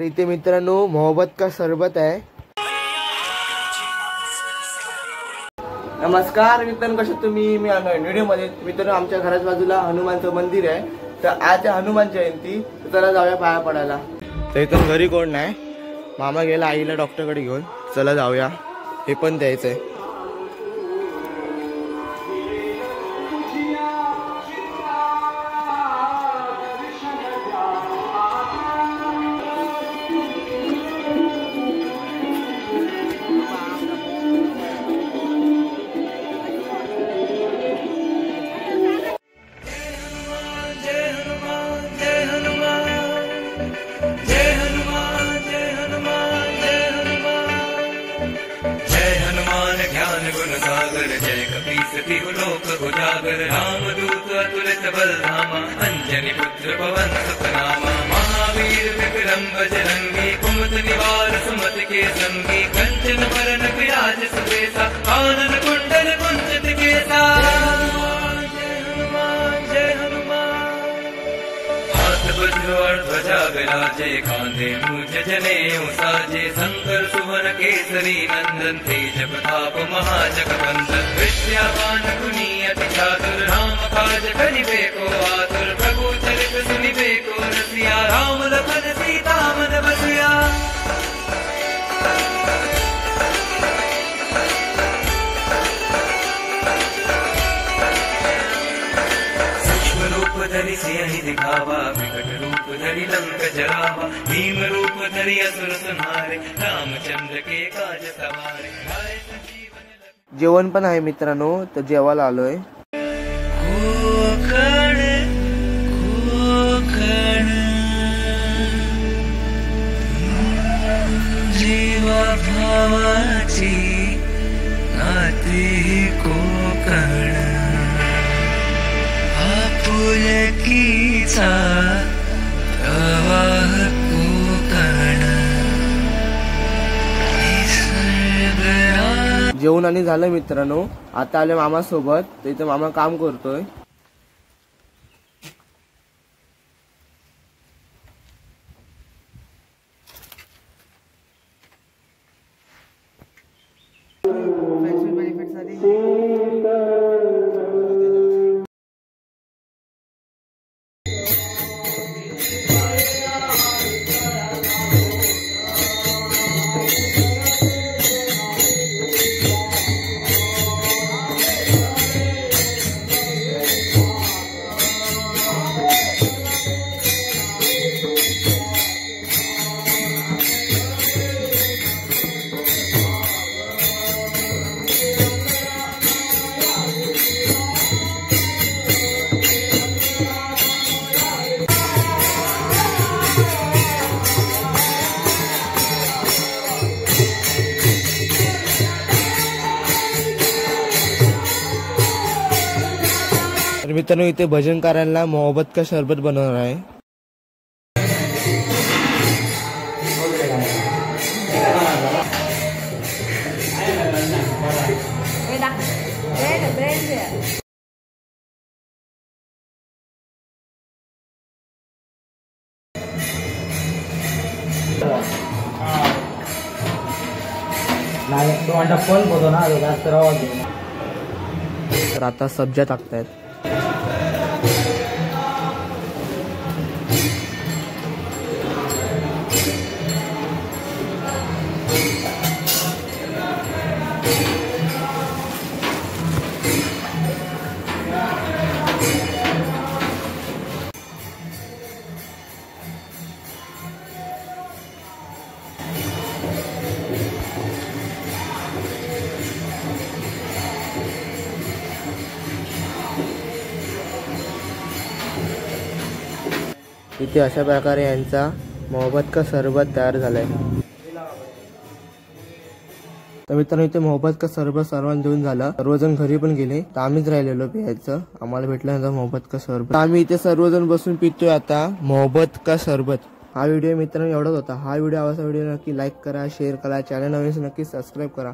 तर इथे मित्रांनो मोहब्बत का सरबत आहे। नमस्कार मित्रांनो, कसे तुम्ही? मी व्हिडिओ मध्ये मित्रांनो आमच्या घराच्या बाजूला हनुमानचं मंदिर आहे, तर आज हनुमान जयंती, तर चला जाऊया पाया पडायला। तर इथून घरी कोण नाही, मामा गेला आईला डॉक्टरकडे घेऊन, चला जाऊया, हे पण द्यायचंय। जय कपीसति लोक उजागर रामदूत अतुलित बलधामा अंजनी पुत्र पवन सुतनामा महावीर विक्रम बजरंगी कुमत निवार सुमति के संगी कंचन बरन विराज सुबेसा कानन कुंडल कुंचित केसा। ध्वजा विराजे कांधे मूज जनेऊ साजे शंकर सुवन केसरी नंदन तेज प्रताप महाजगवंदन विद्यावान गुणी अति चातुर राम काज करिबे को आतुर प्रभु चरित सुनिबे को रसिया राम लखन सीता मन बसिया। धरि सियहि दिखावा विकट रूप धरि लंक जरावा भीम रूप धरि असुर संहारे रामचंद्र के काज सवारे। जेवण पण आहे मित्रांनो, तर जेवायला आलोय। जीवा भावाची नाती कोकण पुलकीचा प्रवाह कोकण। जेवण आणि झालं मित्रांनो, आता आले मामा सोबत, तर इथे मामा काम करतोय। मित्रांनो इथे भजनकारांना मोहब्बत का शरबत बनवणार आहे। तर आता सब्जा टाकतायत। इथे अशा प्रकारे यांचा मोहब्बत का सरबत तयार झालाय। तर मित्रांनो इथे मोहब्बत का सरबत सर्वांना देऊन झाला, सर्वजण घरी पण गेले, तर आम्हीच राहिलेलो प्यायचं, आम्हाला भेटलं मोहब्बत का सरबत। आम्ही इथे सर्वजण बसून पितोय आता मोहब्बत का सरबत। हा व्हिडिओ मित्रांनो एवढाच होता। हा व्हिडिओ आवडला व्हिडिओ नक्की लाईक करा, शेअर करा, चॅनल नवीन नक्की सबस्क्राईब करा।